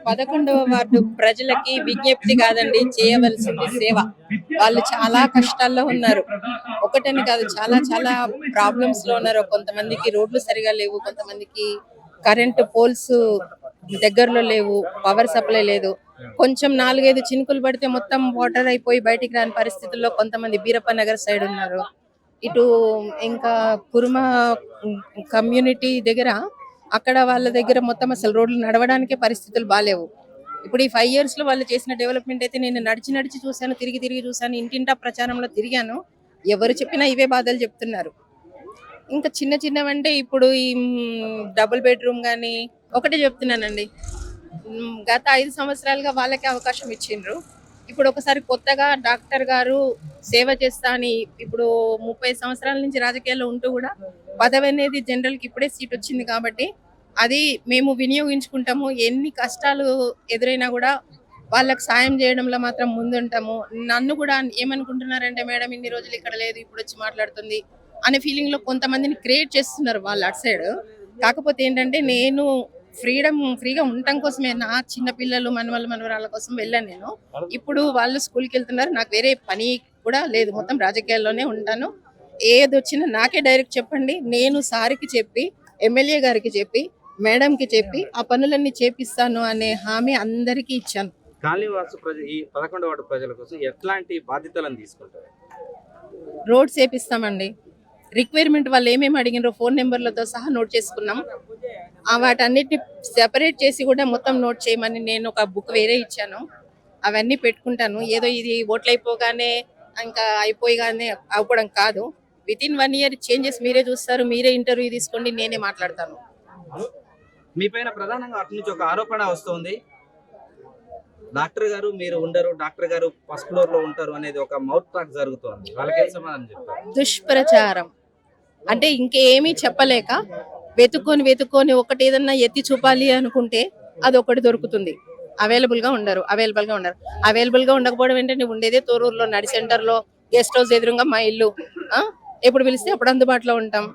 11వ ward ప్రజలకి విజ్ఞప్తి కాదండి, చేయవలసింది సేవ. వాళ్ళు చాలా కష్టాల్లో ఉన్నారు. ఒకటని కాదు, చాలా చాలా ప్రాబ్లమ్స్ లో ఉన్నారు. కొంతమందికి రోడ్లు సరిగా లేవు, కొంతమందికి కరెంటు పోల్స్ దగ్గరలో లేవు, పవర్ సప్లై లేదు. కొంచెం 4-5 చినుకులు పడితే మొత్తం వాటర్ అయిపోయి బయటికి రాని పరిస్థితుల్లో కొంతమంది బీరప్ప నగర్ సైడ్ ఉన్నారు. ఇటు ఇంకా కురుమ కమ్యూనిటీ దగ్గర, అక్కడ వాళ్ళ దగ్గర మొత్తం అసలు రోడ్లు నడవడానికే పరిస్థితులు బాలేవు. ఇప్పుడు ఈ 5 years లో వాళ్ళు చేసిన డెవలప్మెంట్ అయితే నేను నడిచి నడిచి చూశాను, తిరిగి తిరిగి చూశాను, ఇంటింటా ప్రచారంలో తిరిగాను. ఎవరు చెప్పినా ఇవే బాధలు చెప్తున్నారు. ఇంకా చిన్న చిన్నవంటే ఇప్పుడు ఈ డబుల్ బెడ్రూమ్ గానీ, ఒకటే చెప్తున్నానండి. గత 5 సంవత్సరాలుగా వాళ్ళకే అవకాశం ఇచ్చిండ్రు. ఇప్పుడు ఒకసారి కొత్తగా డాక్టర్ గారు సేవ చేస్తా అని, ఇప్పుడు 30 సంవత్సరాల నుంచి రాజకీయాల్లో ఉంటూ కూడా పదవి అనేది జనరల్కి ఇప్పుడే సీట్ వచ్చింది కాబట్టి అది మేము వినియోగించుకుంటాము. ఎన్ని కష్టాలు ఎదురైనా కూడా వాళ్ళకి సాయం చేయడంలో మాత్రం ముందుంటాము. నన్ను కూడా ఏమనుకుంటున్నారంటే, మేడం ఇన్ని రోజులు ఇక్కడ లేదు, ఇప్పుడు వచ్చి మాట్లాడుతుంది అనే ఫీలింగ్ లో కొంతమందిని క్రియేట్ చేస్తున్నారు వాళ్ళు అటు సైడ్. కాకపోతే ఏంటంటే, నేను ఫ్రీగా ఉండటం కోసమే, నా చిన్న పిల్లలు మనవళ్ళు మనవరాళ్ళ కోసం వెళ్ళాను నేను. ఇప్పుడు వాళ్ళు స్కూల్కి వెళ్తున్నారు, నాకు వేరే పని కూడా లేదు, మొత్తం రాజకీయాల్లోనే ఉంటాను. ఏది వచ్చినా నాకే డైరెక్ట్ చెప్పండి, నేను సార్కి చెప్పి, ఎమ్మెల్యే గారికి చెప్పి, మేడంకి చెప్పి ఆ పనులన్నీ చేపిస్తాను అనే హామీ అందరికీ ఇచ్చాను. కాలనీవాసు ఈ 11వ వార్డు ప్రజల కోసం ఎట్లాంటి బాధ్యతలను తీసుకుంటారు? రోడ్స్ వేపిస్తామండి. రిక్వైర్మెంట్ వాళ్ళు ఏమేమి అడిగినారో ఫోన్ నెంబర్లతో సహా నోట్ చేసుకున్నాం. వాటన్నిటిని సెపరేట్ చేసి కూడా మొత్తం నోట్ చేయమని నేను ఒక బుక్ వేరే ఇచ్చాను. అవన్నీ పెట్టుకుంటాను. ఏదో ఇది ఓట్లు అయిపోగానే ఇంకా అయిపోయిగానే అవ్వడం కాదు. వితిన్ 1 year చేంజెస్ మీరే చూస్తారు, మీరే ఇంటర్వ్యూ తీసుకోండి, నేనే మాట్లాడతాను. మీ పైన ప్రధానంగా అటు నుంచి ఒక ఆరోపణ వస్తుంది, డాక్టర్ గారు మీరు ఉండరు, డాక్టర్ గారు ఫస్ట్ ఫ్లోర్ లో ఉంటారు అనేది ఒక మౌత్ టాక్ జరుగుతోంది. వాళ్ళకి ఏం సమాధానం చెప్తారు? దుష్ప్రచారం. అంటే ఇంకేమీ చెప్పలేక వెతుక్కొని ఒకటి ఏదన్నా ఎత్తి చూపాలి అనుకుంటే అది ఒకటి దొరుకుతుంది. అవైలబుల్ గా ఉండరు. అవైలబుల్ గా ఉండకపోవడం ఏంటంటే, ఉండేదే తోరూరులో నడి సెంటర్ లో, గెస్ట్ హౌస్ ఎదురుగా మా ఇల్లు. ఎప్పుడు పిలిస్తే అప్పుడు అందుబాటులో ఉంటాం.